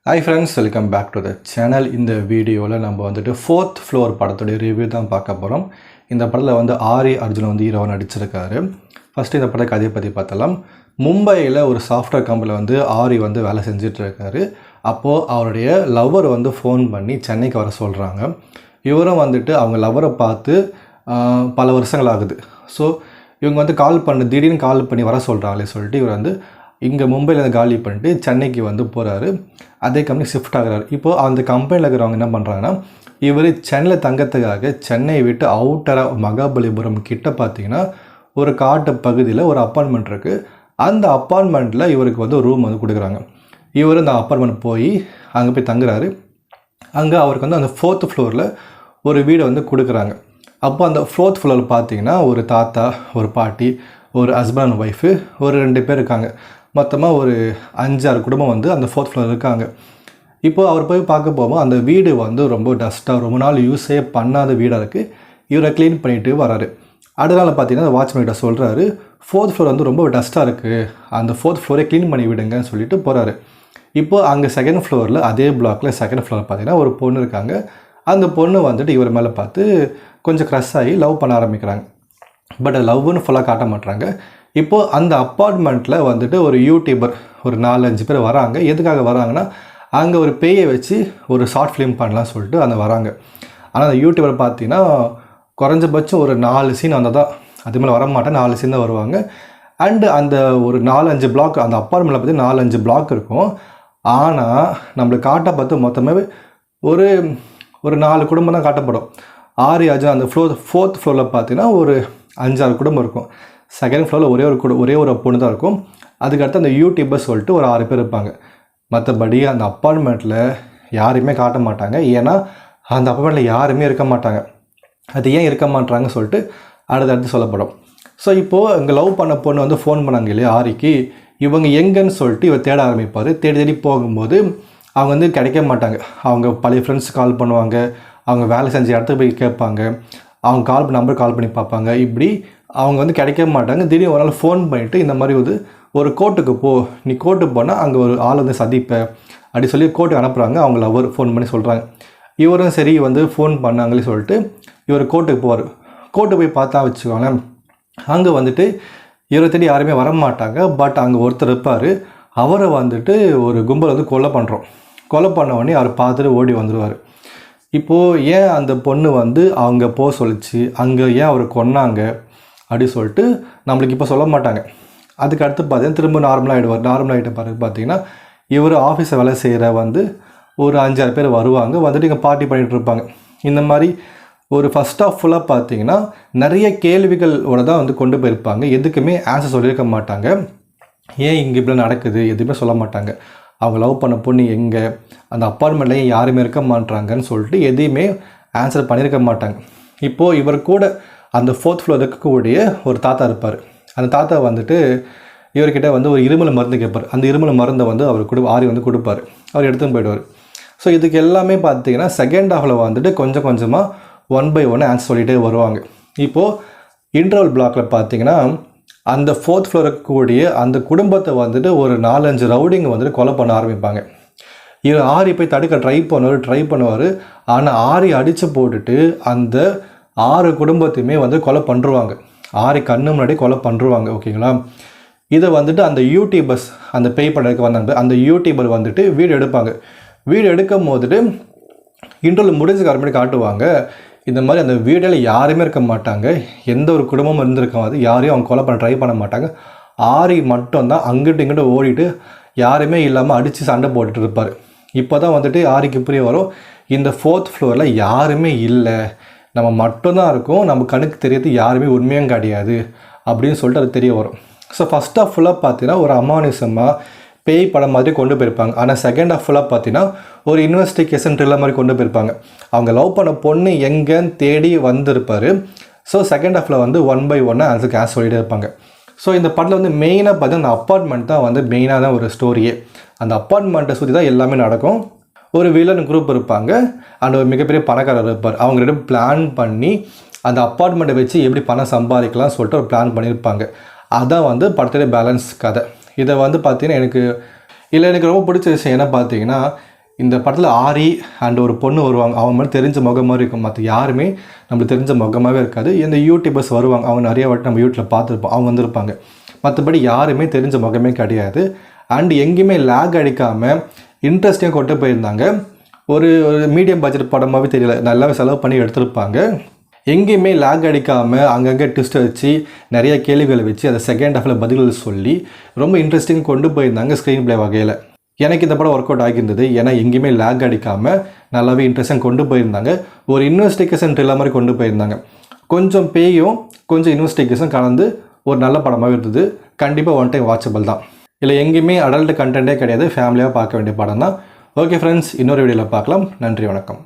Hi friends, welcome back to the channel. இந்த வீடியோவில் நம்ம வந்துட்டு 4th floor படத்துடைய ரிவ்யூ தான் பார்க்க போகிறோம். இந்த படத்தில் வந்து ஆரி அர்ஜுன் வந்து ஹீரோவாக நடிச்சிருக்காரு. ஃபஸ்ட்டு இந்த பட கதையை பற்றி பார்த்தலாம். மும்பையில் ஒரு சாஃப்ட்வேர் கம்பெனியில் வந்து ஆரி வந்து வேலை செஞ்சிட்ருக்காரு. அப்போது அவருடைய லவ்வர் வந்து ஃபோன் பண்ணி சென்னைக்கு வர சொல்கிறாங்க. இவரும் வந்துட்டு அவங்க லவ்வரை பார்த்து பல வருஷங்கள் ஆகுது. ஸோ இவங்க வந்து திடீர்னு கால் பண்ணி வர சொல்கிறாங்களே சொல்லிட்டு இவர் வந்து இங்கே மும்பையில் காலி பண்ணிட்டு சென்னைக்கு வந்து போகிறாரு. அதே கம்பெனி ஷிஃப்ட் ஆகிறாரு. இப்போது அந்த கம்பெனியில் இருக்கிறவங்க என்ன பண்ணுறாங்கன்னா, இவர் சென்னையில் தங்கத்துக்காக சென்னையை விட்டு அவுட்டராக மகாபலிபுரம் கிட்ட பார்த்தீங்கன்னா ஒரு காட்டு பகுதியில் ஒரு அப்பார்ட்மெண்ட் இருக்குது. அந்த அப்பார்ட்மெண்ட்டில் இவருக்கு வந்து ஒரு ரூம் வந்து கொடுக்குறாங்க. இவர் அந்த அப்பார்ட்மெண்ட் போய் அங்கே போய் தங்குறாரு. அங்கே அவருக்கு வந்து அந்த 4th ஃப்ளோரில் ஒரு வீடை வந்து கொடுக்குறாங்க. அப்போ அந்த 4th ஃப்ளோரில் பார்த்தீங்கன்னா ஒரு தாத்தா, ஒரு பாட்டி, ஒரு ஹஸ்பண்ட் அண்ட் ஒய்ஃபு, ஒரு 2 பேர் இருக்காங்க. மொத்தமாக ஒரு 5-6 குடும்பம் வந்து அந்த 4th ஃப்ளோர் இருக்காங்க. இப்போது அவர் போய் பார்க்க போகும்போது அந்த வீடு வந்து ரொம்ப டஸ்ட்டாக, ரொம்ப நாள் யூஸே பண்ணாத வீடாக இருக்குது. இவரை க்ளீன் பண்ணிவிட்டு வராரு. அடுத்த நாள் பார்த்தீங்கன்னா வாட்ச்மேன்கிட்ட சொல்கிறாரு, 4th ஃப்ளோர் வந்து ரொம்ப டஸ்ட்டாக இருக்குது, அந்த 4th ஃப்ளோரை க்ளீன் பண்ணி விடுங்கன்னு சொல்லிட்டு போகிறாரு. இப்போது அங்கே 2nd ஃப்ளோரில் அதே பிளாக்கில் 2nd ஃப்ளோரில் பார்த்தீங்கன்னா ஒரு பொண்ணு இருக்காங்க. அந்த பொண்ணு வந்துட்டு இவர் மேலே பார்த்து கொஞ்சம் க்ரஷ் ஆகி லவ் பண்ண ஆரம்பிக்கிறாங்க. பட் அது லவ்னு ஃபுல்லாக காட்ட மாட்டாங்க. இப்போது அந்த அப்பார்ட்மெண்ட்டில் வந்துட்டு ஒரு யூடியூபர் ஒரு 4-5 பேர் வராங்க. எதுக்காக வராங்கன்னா, அங்கே ஒரு பேயை வச்சு ஒரு ஷார்ட் ஃபிலிம் பண்ணலாம் சொல்லிட்டு அந்த வராங்க. ஆனால் அந்த யூடியூபர் பார்த்தீங்கன்னா குறைஞ்சபட்சம் ஒரு 4 சீன் வந்தால் தான், அது மேலே வரமாட்டேன், 4 சீன் தான் வருவாங்க. அண்டு அந்த ஒரு 4-5 பிளாக், அந்த அப்பார்ட்மெண்ட்டில் பார்த்து 4-5 பிளாக் இருக்கும். ஆனால் நம்மளுக்கு காட்ட பார்த்து மொத்தமாகவே ஒரு 4 குடும்பம் தான் காட்டப்படும். ஆரி அர்ஜுன் அந்த 4th ஃப்ளோரில் பார்த்தீங்கன்னா ஒரு 5-6 குடும்பம் இருக்கும். 2nd ஃப்ளோரில் ஒரே ஒரு பொண்ணு தான் இருக்கும். அதுக்கடுத்து அந்த யூடியூபர் சொல்லிட்டு ஒரு 6 பேர் இருப்பாங்க. மற்றபடி அந்த அப்பார்ட்மெண்ட்டில் யாரையுமே காட்ட மாட்டாங்க. ஏன்னா அந்த அப்பார்ட்மெண்ட்டில் யாருமே இருக்க மாட்டாங்க. அது ஏன் இருக்க மாட்டாங்கன்னு சொல்லிட்டு அடுத்தடுத்து சொல்லப்படும். ஸோ இப்போது இங்கே லவ் பண்ண பொண்ணு வந்து ஃபோன் பண்ணாங்க இல்லையா ஆரிக்கு, இவங்க எங்கன்னு சொல்லிட்டு இவர் தேட ஆரம்பிப்பார். தேடி போகும்போது அவங்க வந்து கிடைக்க மாட்டாங்க. அவங்க பழைய ஃப்ரெண்ட்ஸ் கால் பண்ணுவாங்க, அவங்க வேலை செஞ்ச இடத்துக்கு போய் கேட்பாங்க, அவங்க நம்பர் கால் பண்ணி பார்ப்பாங்க. இப்படி அவங்க வந்து கிடைக்க மாட்டாங்க. திடீர்னு ஒரு நாள் ஃபோன் பண்ணிவிட்டு இந்த மாதிரி ஒரு கோர்ட்டுக்கு போ, நீ கோர்ட்டுக்கு போனால் அங்கே ஒரு ஆள் வந்து சந்திப்ப அப்படி சொல்லி கோர்ட்டுக்கு அனுப்புகிறாங்க. அவங்க லவர் ஃபோன் பண்ணி சொல்கிறாங்க. இவரும் சரி வந்து ஃபோன் பண்ணாங்களே சொல்லிட்டு இவர் கோர்ட்டுக்கு போவார். கோர்ட்டுக்கு போய் பார்த்தா வச்சுக்கோங்களேன், அங்கே வந்துட்டு இவரை தேடி யாருமே வர மாட்டாங்க. பட் அங்கே ஒருத்தர் இருப்பார். அவரை வந்துட்டு ஒரு கும்பல் வந்து கொலை பண்ண உடனே அவர் பார்த்துட்டு ஓடி வந்துடுவார். இப்போது ஏன் அந்த பொண்ணு வந்து அவங்க போக சொல்லிச்சு, அங்கே ஏன் அவர் கொன்னாங்க அப்படி சொல்லிட்டு நம்மளுக்கு இப்போ சொல்ல மாட்டாங்க. அதுக்கு அடுத்து பார்த்தீங்கன்னா திரும்ப நார்மலாகிட்ட பிறகு பார்த்தீங்கன்னா இவர் ஆஃபீஸில் வேலை செய்கிற வந்து ஒரு 5-6 பேர் வருவாங்க. வந்துட்டு இங்கே பார்ட்டி பண்ணிகிட்டு இருப்பாங்க. இந்த மாதிரி ஒரு ஃபஸ்ட் ஆஃப் ஃபுல்லாக பார்த்தீங்கன்னா நிறைய கேள்விகளோட தான் வந்து கொண்டு போயிருப்பாங்க. எதுக்குமே ஆன்சர் சொல்லியிருக்க மாட்டாங்க. ஏன் இங்கே இப்படி நடக்குது எதுவுமே சொல்ல மாட்டாங்க. அவங்க லவ் பண்ண பொண்ணு எங்கே, அந்த அப்பார்ட்மெண்ட்லேயும் யாருமே இருக்க மாட்டாங்கன்னு சொல்லிட்டு எதையுமே ஆன்சர் பண்ணியிருக்க மாட்டாங்க. இப்போது இவர் கூட அந்த 4th ஃப்ளோர் இருக்கக்கூடிய ஒரு தாத்தா இருப்பார். அந்த தாத்தா வந்துட்டு இவர்கிட்ட வந்து ஒரு இருமல் மருந்து கேட்பார். அந்த இருமல் மருந்தை வந்து ஆரி வந்து கொடுப்பார். அவர் எடுத்துன்னு போயிடுவார். ஸோ இதுக்கு எல்லாமே பார்த்தீங்கன்னா 2nd ஹாஃபில் வந்துட்டு கொஞ்சம் கொஞ்சமாக 1 by 1 ஆன்சர் சொல்லிகிட்டே வருவாங்க. இப்போது இன்டர்வல் பிளாக்கில் பார்த்தீங்கன்னா அந்த 4th ஃப்ளோர் இருக்கக்கூடிய அந்த குடும்பத்தை வந்துட்டு ஒரு 4-5 ரவுடிங்க வந்துட்டு கொலை பண்ண ஆரம்பிப்பாங்க. இவர் ஆரி போய் தடுக்க ட்ரை பண்ணுவார். ஆனால் ஆரி அடித்து போட்டுட்டு அந்த 6 குடும்பத்தையுமே வந்து கொலை பண்ணுருவாங்க. ஆரி கண்ணு முன்னாடி கொலை பண்ணுருவாங்க. ஓகேங்களா? இதை வந்துட்டு அந்த யூடியூபர்ஸ், அந்த பேய் பண்ணுறதுக்கு வந்தாங்க, அந்த யூடியூபர் வந்துட்டு வீடியோ எடுப்பாங்க. வீடியோ எடுக்கும் போதுட்டு இன்டர்வல் முடிஞ்சதுக்கு அப்புறமேட்டு காட்டுவாங்க. இந்த மாதிரி அந்த வீடியோவில் யாருமே இருக்க மாட்டாங்க, எந்த ஒரு குடும்பமும் இருந்திருக்காது, யாரையும் அவங்க கொலை பண்ண ட்ரை பண்ண மாட்டாங்க. ஆரி மட்டும்தான் அங்கிட்டு இங்கிட்ட ஓடிட்டு யாருமே இல்லாமல் அடித்து சண்டை போட்டுட்டு இருப்பார். இப்போ தான் வந்துட்டு ஆரிக்கு புரிய வரும், இந்த 4th ஃப்ளோரில் யாருமே இல்லை, நம்ம மட்டும்தான் இருக்கோம், நம்ம கணக்கு தெரியறது யாருமே உண்மையும் கிடையாது அப்படின்னு சொல்லிட்டு அது தெரிய வரும். ஸோ ஃபஸ்ட் ஆஃப் ஃபுல்லாக பார்த்தீங்கன்னா ஒரு அமானுஷமாக பேய் படம் மாதிரி கொண்டு போயிருப்பாங்க. ஆனால் 2nd ஹாஃப் ஃபுல்லாக பார்த்தீங்கன்னா ஒரு இன்வெஸ்டிகேஷன் த்ரில்லர் மாதிரி கொண்டு போயிருப்பாங்க. அவங்க லவ் பண்ண பொண்ணு எங்கேன்னு தேடி வந்திருப்பார். ஸோ 2nd ஹாஃபில் வந்து 1 by 1 அதுக்கு ஆன்சர் சொல்லிகிட்டே இருப்பாங்க. ஸோ இந்த படத்தில் வந்து மெயினாக பார்த்தீங்கன்னா அந்த அப்பார்ட்மெண்ட் தான் வந்து மெயினாக தான் ஒரு ஸ்டோரியே. அந்த அப்பார்ட்மெண்ட்டை சுற்றி தான் எல்லாமே நடக்கும். ஒரு வில்லன் குரூப் இருப்பாங்க, அண்ட் ஒரு மிகப்பெரிய பணக்காரர் இருப்பார். அவங்க 2 பிளான் பண்ணி அந்த அப்பார்ட்மெண்ட்டை வச்சு எப்படி பணம் சம்பாதிக்கலாம் சொல்லிட்டு ஒரு பிளான் பண்ணியிருப்பாங்க. அதான் வந்து படத்துடைய பேலன்ஸ் கதை. இதை வந்து பார்த்தீங்கன்னா எனக்கு ரொம்ப பிடிச்ச விஷயம் என்ன பார்த்தீங்கன்னா, இந்த படத்தில் ஆரி அண்ட் ஒரு பொண்ணு வருவாங்க. அவங்க மாதிரி தெரிஞ்ச முகம் மாதிரி இருக்கும். மற்ற யாருமே நம்மளுக்கு தெரிஞ்ச முகமாகவே இருக்காது. இந்த யூடியூபர்ஸ் வருவாங்க, அவங்க நிறைய வாட்டி நம்ம யூடியூப்பில் பார்த்துருப்போம், அவங்க வந்திருப்பாங்க. மற்றபடி யாருமே தெரிஞ்ச முகமே கிடையாது. அண்ட் எங்கேயுமே லேக் அடிக்காமல் இன்ட்ரெஸ்டிங்காக கொண்டு போயிருந்தாங்க. ஒரு மீடியம் பட்ஜெட் படமாகவே தெரியல, நல்லாவே செலவு பண்ணி எடுத்திருப்பாங்க. எங்கேயுமே லேக் அடிக்காமல் அங்கங்கே ட்விஸ்ட் வச்சு நிறைய கேள்விகளை வச்சு அதை செகண்ட் ஹாஃபில் பதில்கள் சொல்லி ரொம்ப இன்ட்ரெஸ்டிங் கொண்டு போயிருந்தாங்க ஸ்க்ரீன் ப்ளே வகையில். எனக்கு இந்த படம் ஒர்க் அவுட் ஆகியிருந்தது. ஏன்னா எங்கேயுமே லேக் அடிக்காமல் நல்லாவே இன்ட்ரெஸ்டாக கொண்டு போயிருந்தாங்க. ஒரு இன்வெஸ்டிகேஷன் த்ரில்லர் மாதிரி கொண்டு போயிருந்தாங்க. கொஞ்சம் பேயும் கொஞ்சம் இன்வெஸ்டிகேஷன் கலந்து ஒரு நல்ல படமாக இருந்தது. கண்டிப்பாக ஒன் டைம் வாட்சபிள் தான். இல்லை எங்கேயுமே அடல்ட் கண்டென்ட்டே கிடையாது, ஃபேமிலியாக பார்க்க வேண்டிய படம் தான். ஓகே ஃப்ரெண்ட்ஸ், இன்னொரு வீடியோவில் பார்க்கலாம். நன்றி, வணக்கம்.